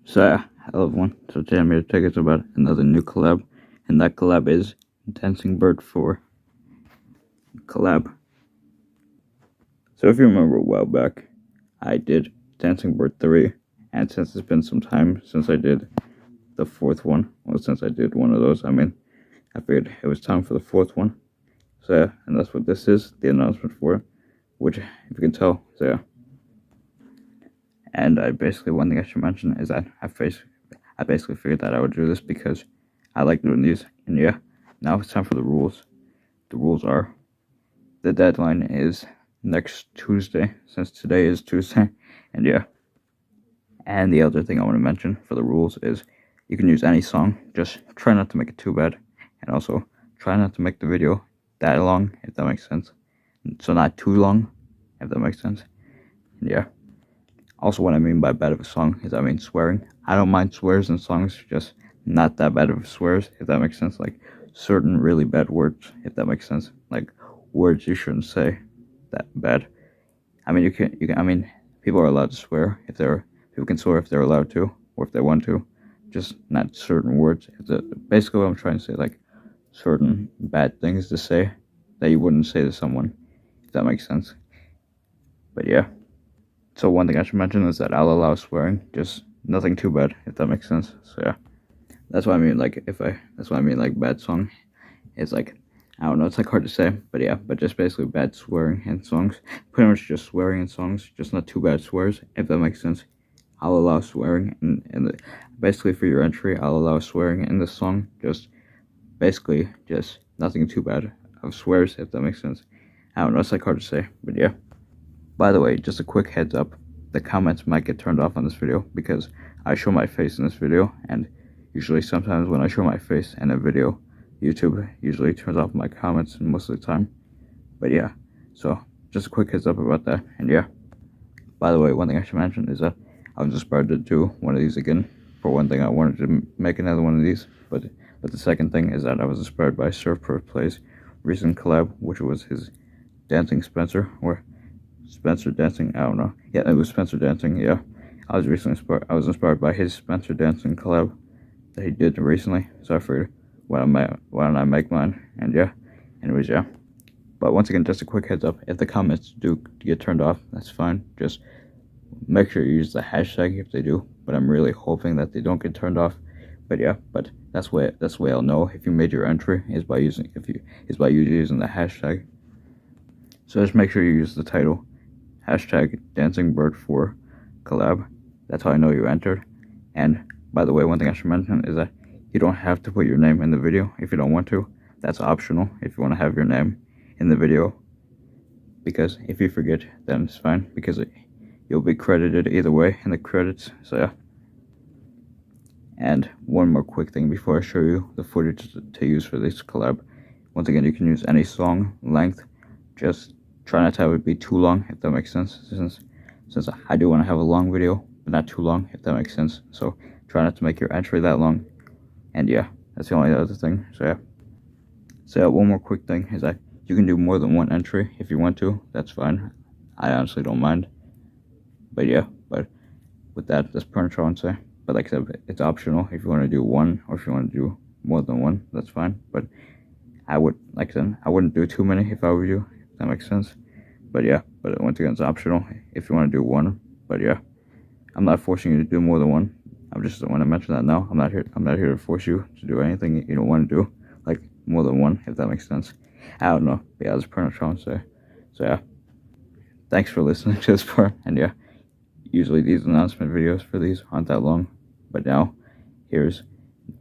So yeah, hello everyone. So today I'm here to take us about another new collab, and that collab is Dancing Bert 4 collab. So if you remember a while back, I did Dancing Bert 3, and since it's been some time since I did the fourth one, well, since I did one of those, I figured it was time for the fourth one. So yeah, and that's what this is, the announcement for it, which, if you can tell, so yeah. And one thing I should mention is that I basically figured that I would do this because I like doing these. And yeah, now it's time for the rules. The rules are, the deadline is next Tuesday, since today is Tuesday. And yeah, and the other thing I want to mention for the rules is you can use any song, just try not to make it too bad. And also, try not to make the video that long, if that makes sense. So not too long, if that makes sense. And yeah. Also, what I mean by bad of a song is I mean swearing. I don't mind swears in songs, just not that bad of swears, if that makes sense. Like certain really bad words, if that makes sense. Like words you shouldn't say that bad. I mean, you can. I mean, people are allowed to swear people can swear if they're allowed to or if they want to. Just not certain words. Basically, what I'm trying to say, like certain bad things to say that you wouldn't say to someone, if that makes sense. But yeah. So one thing I should mention is that I'll allow swearing, just nothing too bad, if that makes sense. So yeah, that's what I mean. That's what I mean. Like bad song, it's like, I don't know. It's like hard to say, but yeah, but just basically bad swearing in songs. Pretty much just swearing in songs, just not too bad swears, if that makes sense. I'll allow swearing basically for your entry. I'll allow swearing in the song, just basically just nothing too bad of swears, if that makes sense. I don't know. It's like hard to say, but yeah. By the way, just a quick heads up, the comments might get turned off on this video because I show my face in this video, and usually sometimes when I show my face in a video, YouTube usually turns off my comments most of the time. But yeah, so just a quick heads up about that, and yeah. By the way, one thing I should mention is that I was inspired to do one of these again. For one thing, I wanted to make another one of these, but the second thing is that I was inspired by Surfer Play's recent collab, which was his Dancing Spencer, or Spencer Dancing, I don't know. Yeah, it was Spencer Dancing, yeah. I was inspired by his Spencer Dancing collab that he did recently. So I figured, why don't I make mine? And yeah, anyways, yeah. But once again, just a quick heads up, if the comments do get turned off, that's fine. Just make sure you use the hashtag if they do. But I'm really hoping that they don't get turned off. But yeah, but that's the way I'll know if you made your entry is by using using the hashtag. So just make sure you use the title. Hashtag Dancing Bert 4 collab. That's how I know you entered. And by the way, one thing I should mention is that you don't have to put your name in the video if you don't want to. That's optional if you want to have your name in the video. Because if you forget, then it's fine. Because you'll be credited either way in the credits. So yeah. And one more quick thing before I show you the footage to use for this collab. Once again, you can use any song length. Just try not to have it be too long, if that makes sense, since I do want to have a long video, but not too long, if that makes sense. So try not to make your entry that long. And yeah, that's the only other thing. So yeah, one more quick thing is that you can do more than one entry if you want to. That's fine. I honestly don't mind. But yeah, but with that, that's pretty much all I want to say. But like I said, it's optional if you want to do one, or if you want to do more than one, that's fine. But I wouldn't do too many if I were you. That makes sense. But yeah, but once again, it's optional if you want to do one. But yeah, I'm not forcing you to do more than one. I just want to mention that now. I'm not here to force you to do anything you don't want to do, like more than one, if that makes sense. I don't know. But yeah, that's pretty much what I'm saying. So yeah, thanks for listening to this part. And yeah, usually these announcement videos for these aren't that long, but now here's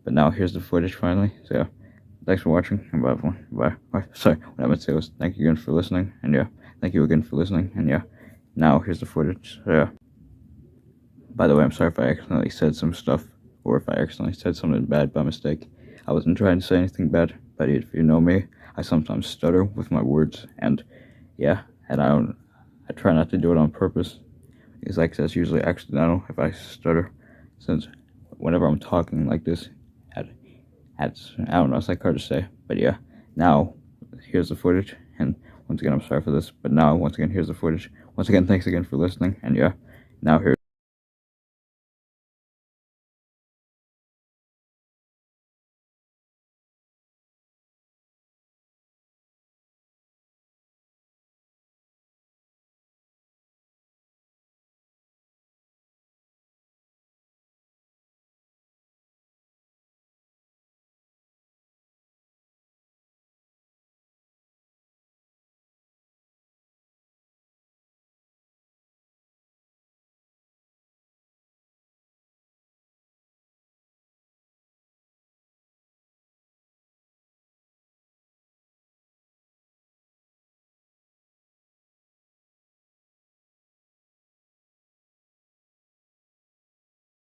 the footage finally. So yeah. Thanks for watching, and bye everyone. Bye. Sorry, what I meant to say was thank you again for listening, and yeah, thank you again for listening, and yeah, now here's the footage. So yeah. By the way, I'm sorry if I accidentally said some stuff, or if I accidentally said something bad by mistake. I wasn't trying to say anything bad, but if you know me, I sometimes stutter with my words, and yeah, and I try not to do it on purpose. It's like that's usually accidental if I stutter, since whenever I'm talking like this, I don't know, it's like hard to say, but yeah, now, here's the footage, and once again, I'm sorry for this, but now, once again, here's the footage. Once again, thanks again for listening, and yeah, now here's